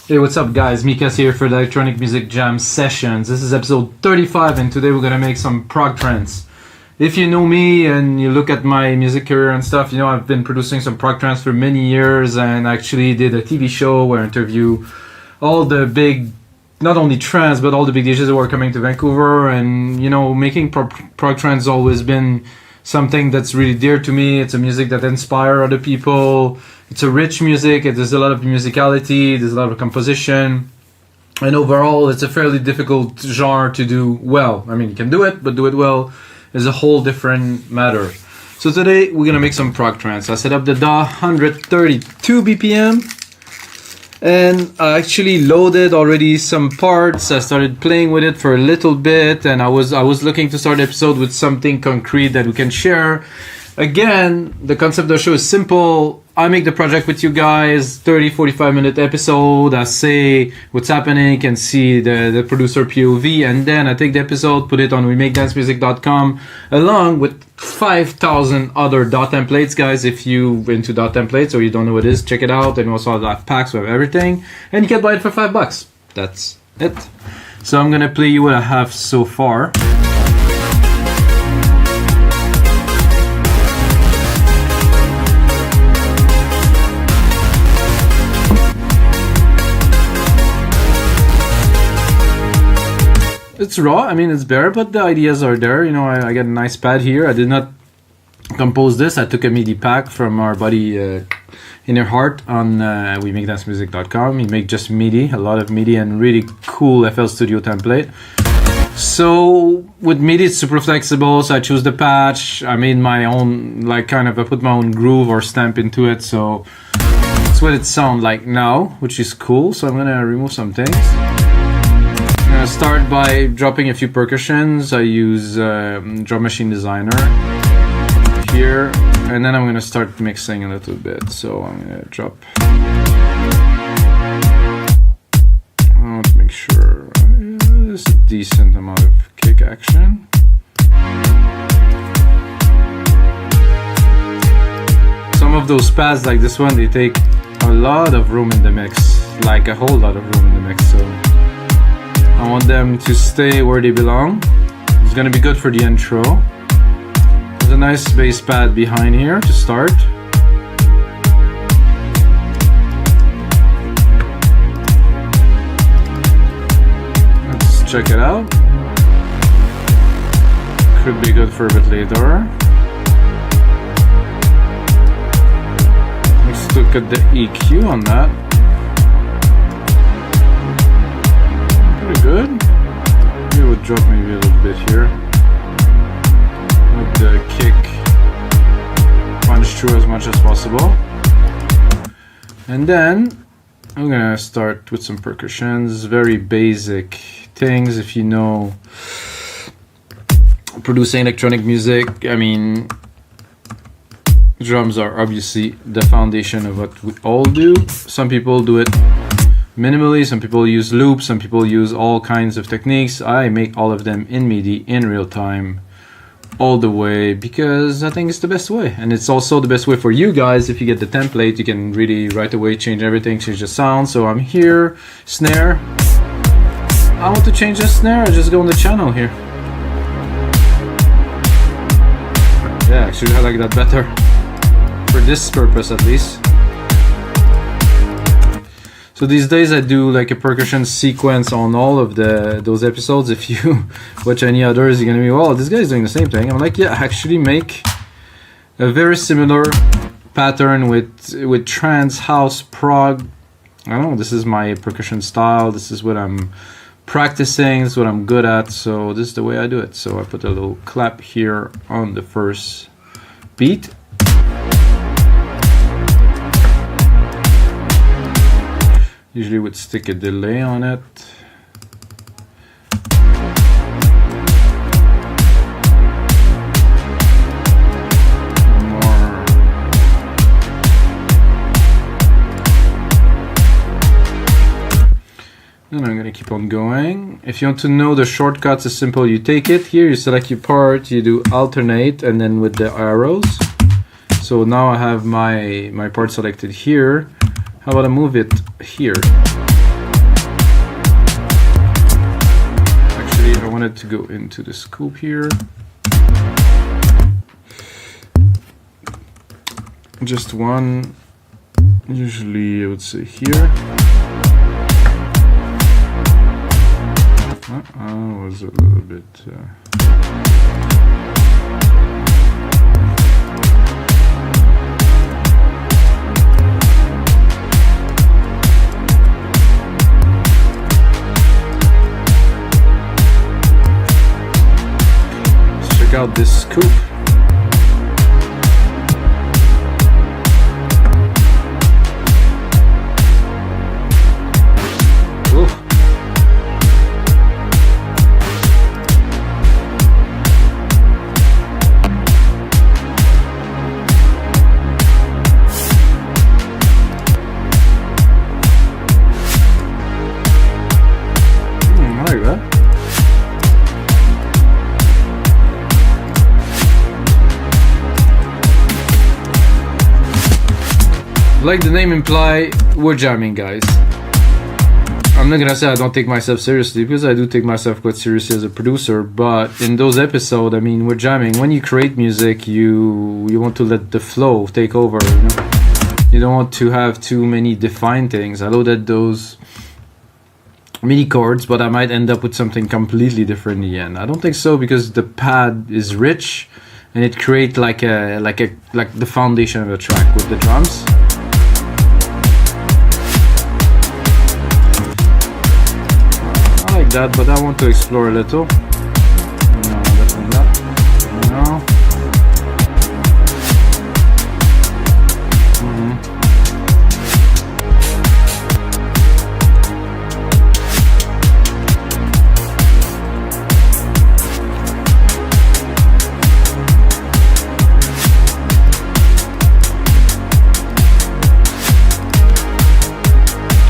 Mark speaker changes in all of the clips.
Speaker 1: Hey, what's up guys? Mikas here for the Electronic Music Jam Sessions. This is episode 35 and today we're gonna make some prog trance. If you know me and you look at my music career and stuff, you know I've been producing some prog trance for many years and actually did a TV show where I interview all the big, not only trance, but all the big DJs that were coming to Vancouver. And you know, making prog trance has always been something that's really dear to me. It's a music that inspires other people. It's a rich music. There's a lot of musicality. There's a lot of composition. And overall, it's a fairly difficult genre to do well. I mean, you can do it, but do it well is a whole different matter. So today, we're going to make some prog trance. I set up the DAW 132 BPM. And I actually loaded already some parts. I started playing with it for a little bit, and I was looking to start the episode with something concrete that we can share. Again, the concept of the show is simple. I make the project with you guys, 30-45 minute episode. I say what's happening, you can see the producer POV, and then I take the episode, put it on WeMakeDanceMusic.com along with 5,000 other DAW templates. Guys, if you into DAW templates or you don't know what it is, check it out. And we also have packs with everything, and you can buy it for $5. That's it. So I'm gonna play you what I have so far. It's raw, I mean it's bare, but the ideas are there. You know, I got a nice pad here. I did not compose this. I took a MIDI pack from our buddy Inner Heart on WeMakeDanceMusic.com. He make just MIDI, a lot of MIDI and really cool FL Studio template. So with MIDI it's super flexible, so I choose the patch. I made my own, like I put my own groove or stamp into it, so that's what it sounds like now, which is cool. So I'm gonna remove some things. I'm gonna start by dropping a few percussions. I use Drum Machine Designer here, and then I'm gonna start mixing a little bit. So I'm gonna drop. I want to make sure there's a decent amount of kick action. Some of those pads like this one, they take a lot of room in the mix, like a whole lot of room in the mix. So I want them to stay where they belong. It's gonna be good for the intro. There's a nice bass pad behind here to start. Let's check it out. Could be good for a bit later. Let's look at the EQ on that. Pretty good. We would drop maybe a little bit here. Let the kick punch through as much as possible. And then I'm gonna start with some percussions, very basic things. If you know producing electronic music, I mean, drums are obviously the foundation of what we all do. Some people do it minimally, some people use loops, some people use all kinds of techniques. I make all of them in MIDI in real time all the way because I think it's the best way, and it's also the best way for you guys. If you get the template, you can really right away change everything, change the sound. So I'm here, snare. I want to change the snare, I just go on the channel here. Yeah, actually I like that better for this purpose at least. So these days I do like a percussion sequence on all of those episodes. If you watch any others, you're gonna be, well, this guy's doing the same thing. I'm like, yeah, actually make a very similar pattern with trance, house, prog. I don't know, this is my percussion style. This is what I'm practicing. This is what I'm good at. So this is the way I do it. So I put a little clap here on the first beat. Usually would stick a delay on it. More. And I'm gonna keep on going. If you want to know the shortcuts, it's simple. You take it here, you select your part, you do alternate, and then with the arrows. So now I have my part selected here. How about I move it here? wanted to go into the scope here. Just one, usually I would say here. Was a little bit. Let's check out this scoop. Like the name imply, we're jamming, guys. I'm not gonna say I don't take myself seriously, because I do take myself quite seriously as a producer, but in those episodes, I mean, we're jamming. When you create music, you want to let the flow take over, you know? You don't want to have too many defined things. I loaded those MIDI chords, but I might end up with something completely different in the end. I don't think so, because the pad is rich and it creates like the foundation of a track with the drums. That, but I want to explore a little. No, definitely not. No.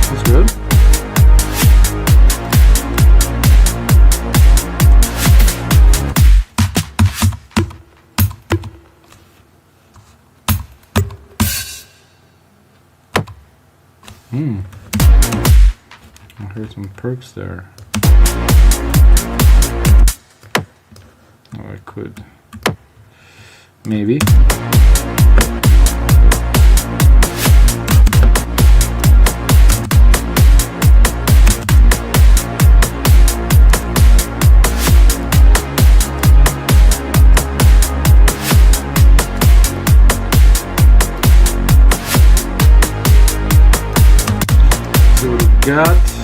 Speaker 1: That's good. I heard some perks there. Oh, I could. Maybe. Got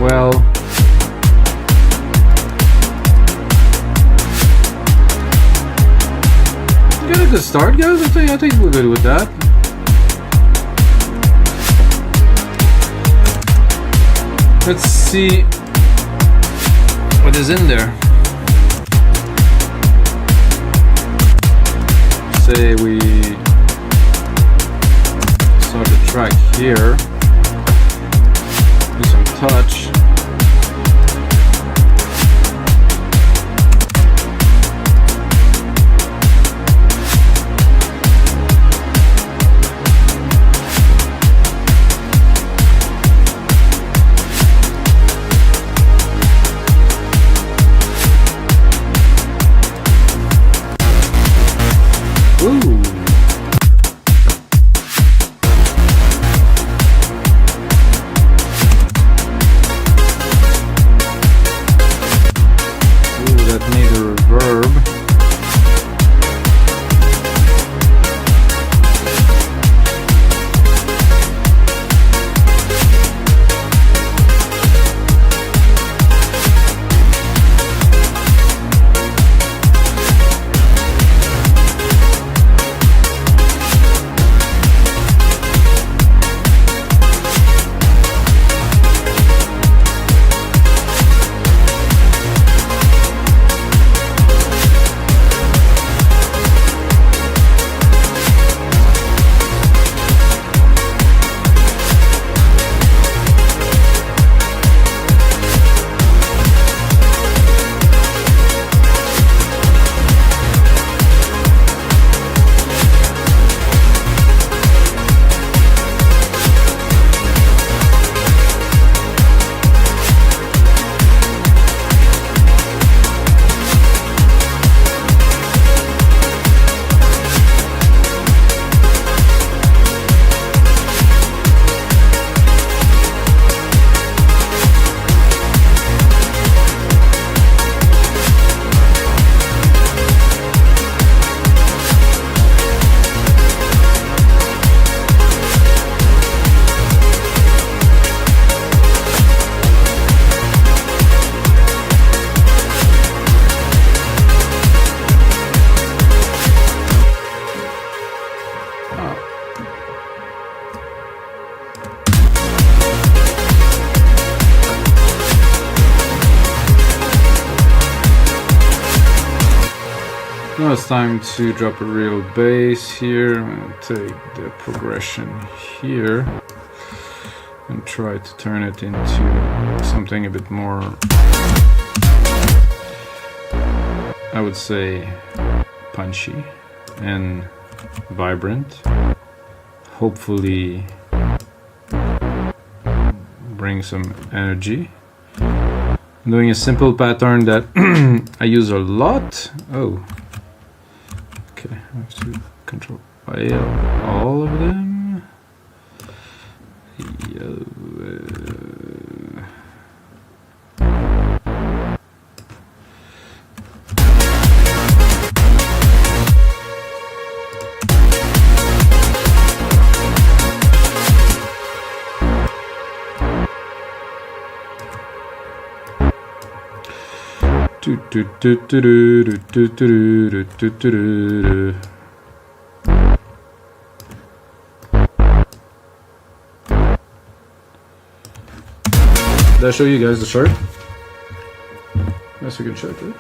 Speaker 1: well. We got a good start, guys. I think we're good with that. Let's see what is in there. Say we start the track here, do some touch. Now it's time to drop a real bass here. I'm going to take the progression here and try to turn it into something a bit more, I would say, punchy and vibrant. Hopefully bring some energy. I'm doing a simple pattern that I use a lot. Oh. Okay, I have to control all of them. Did I show you guys the chart? That's a good chart, right?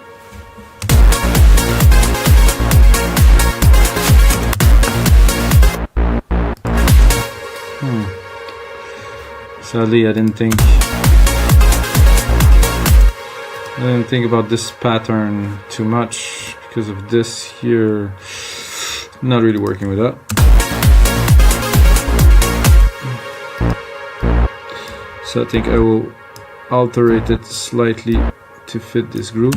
Speaker 1: Sadly, I didn't think about this pattern too much because of this here. I'm not really working with that. So I think I will alter it slightly to fit this groove.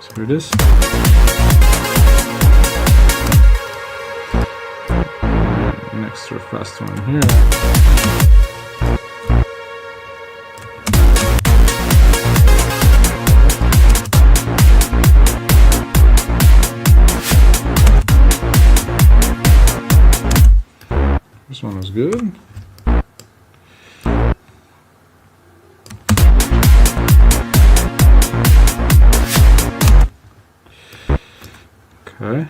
Speaker 1: So here it is. An extra fast one here. This one was good. Okay.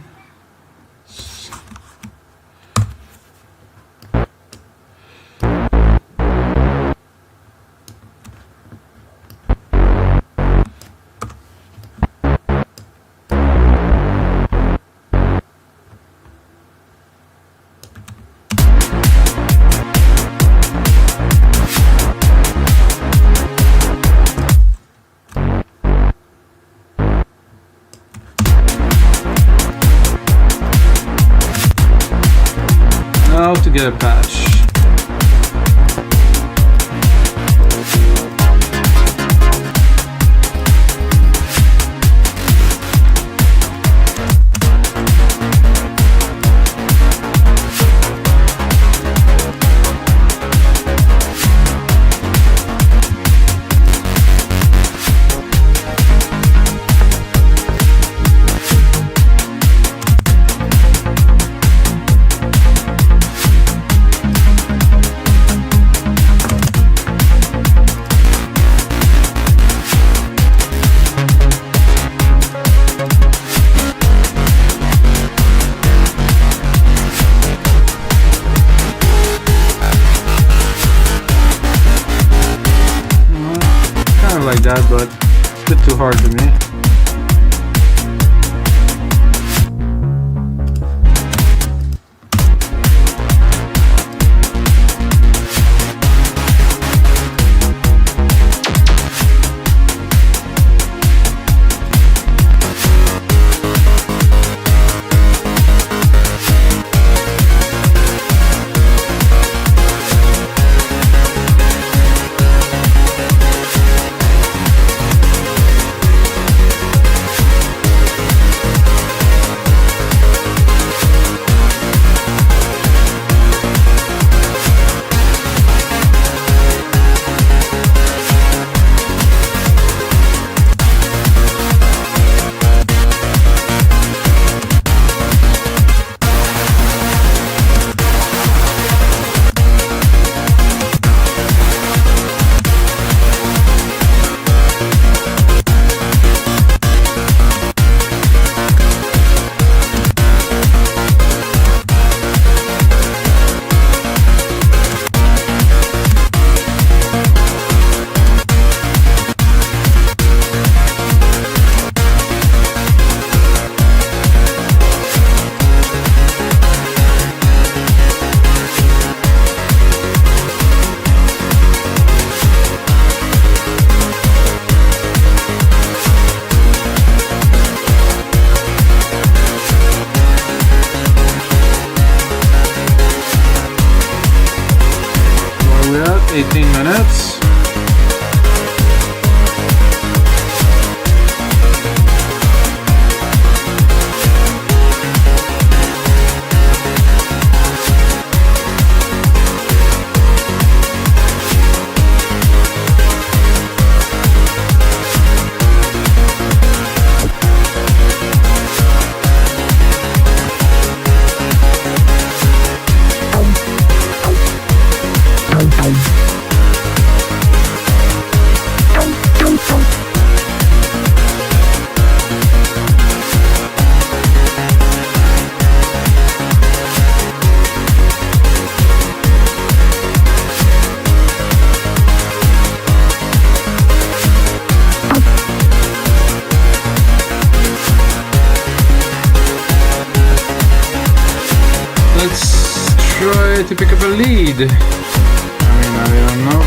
Speaker 1: Now to get a patch. Like that, but a bit too hard for me. We're at 18 minutes. Try to pick up a lead. I don't know.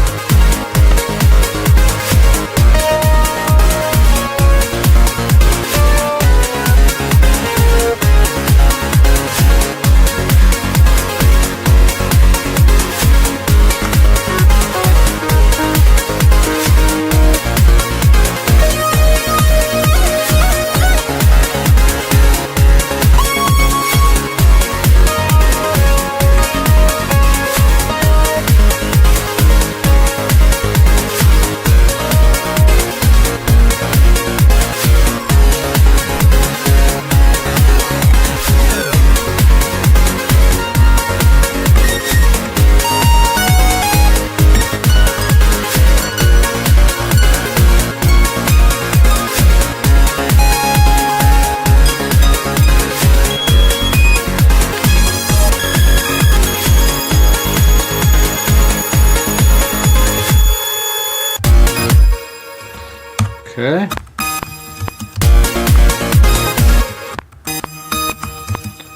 Speaker 1: Okay.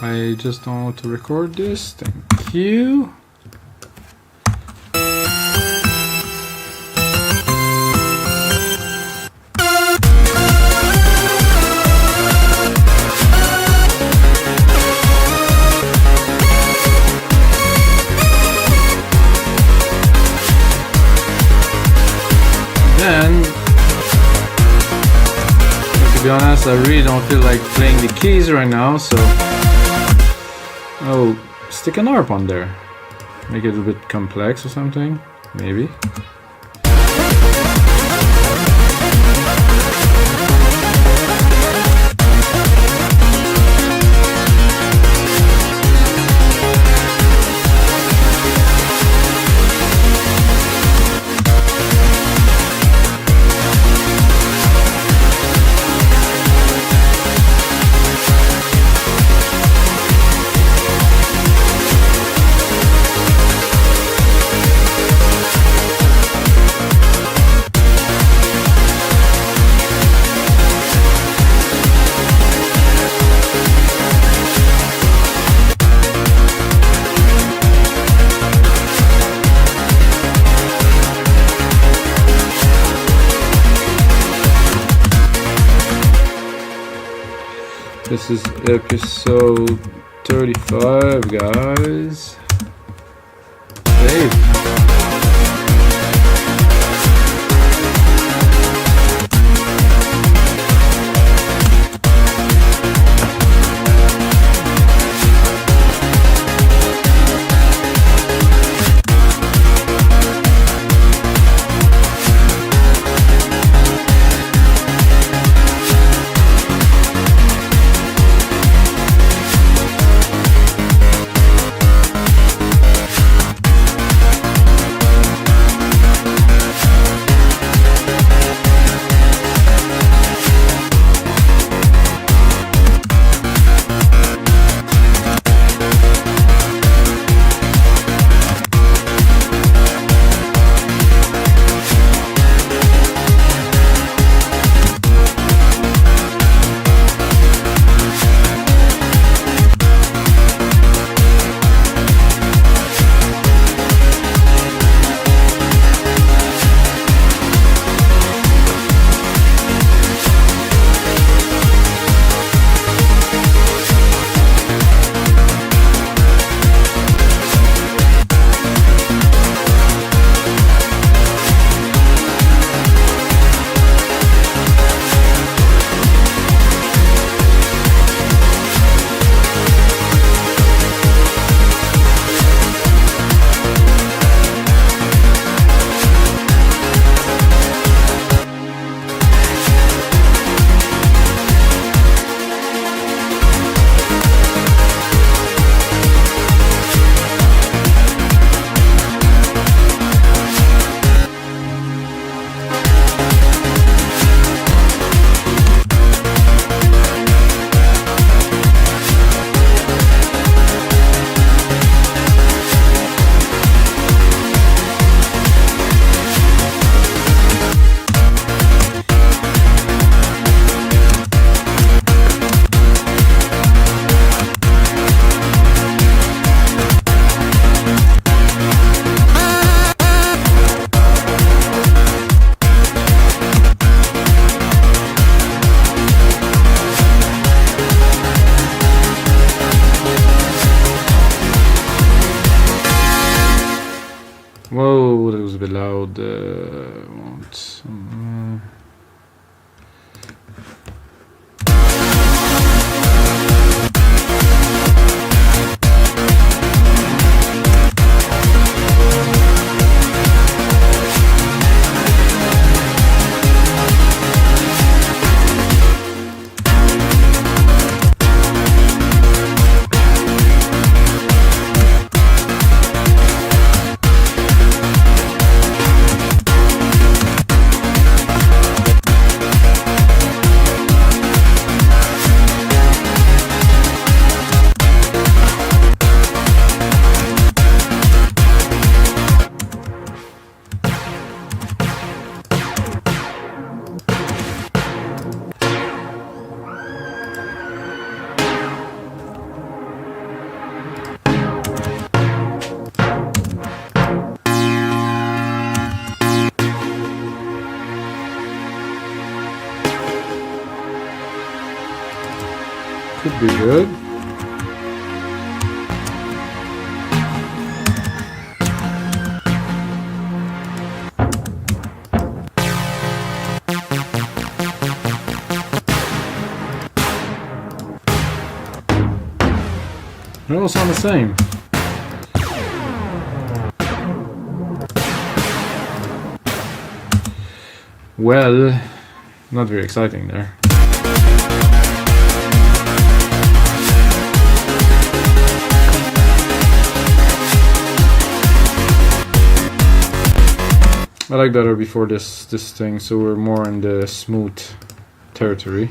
Speaker 1: I just don't want to record this. Thank you. Then, to be honest, I really don't feel like playing the keys right now, so I'll stick an arp on there. Make it a bit complex or something, maybe. This is episode 35, guys. Save. Could be good. They all sound the same. Well, not very exciting there. I like better before this thing, so we're more in the smooth territory.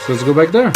Speaker 1: So let's go back there.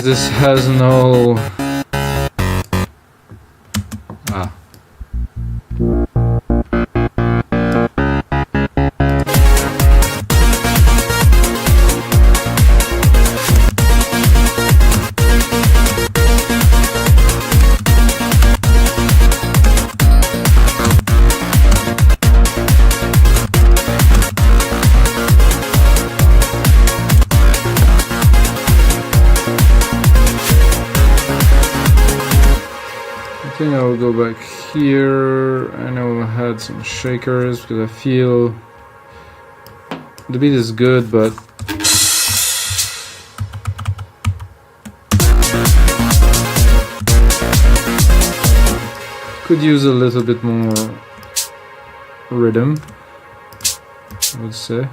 Speaker 1: This has no... I think I will go back here and I will add some shakers because I feel the beat is good, but could use a little bit more rhythm, I would say.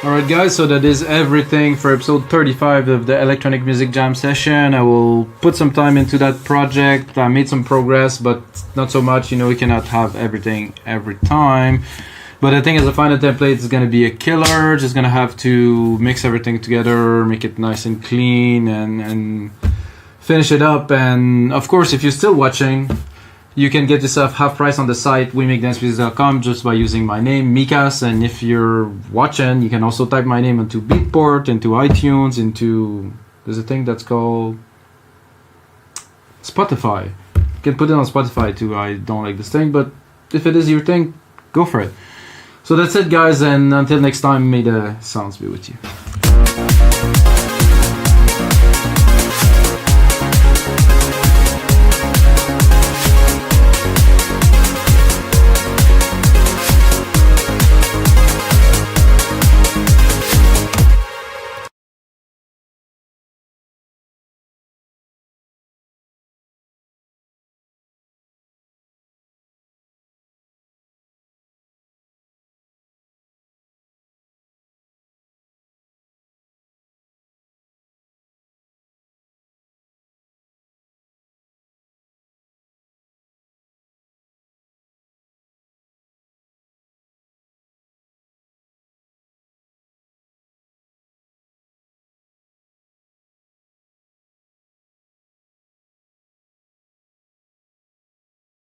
Speaker 1: Alright guys, so that is everything for episode 35 of the Electronic Music Jam session. I will put some time into that project. I made some progress, but not so much, you know, we cannot have everything every time. But I think as a final template, it's going to be a killer. Just going to have to mix everything together, make it nice and clean, and finish it up. And of course, if you're still watching, you can get yourself half price on the site wemakedancemusic.com just by using my name, Mikas. And if you're watching, you can also type my name into Beatport, into iTunes, into... there's a thing that's called Spotify. You can put it on Spotify too. I don't like this thing, but if it is your thing, go for it. So that's it guys, and until next time, may the sounds be with you.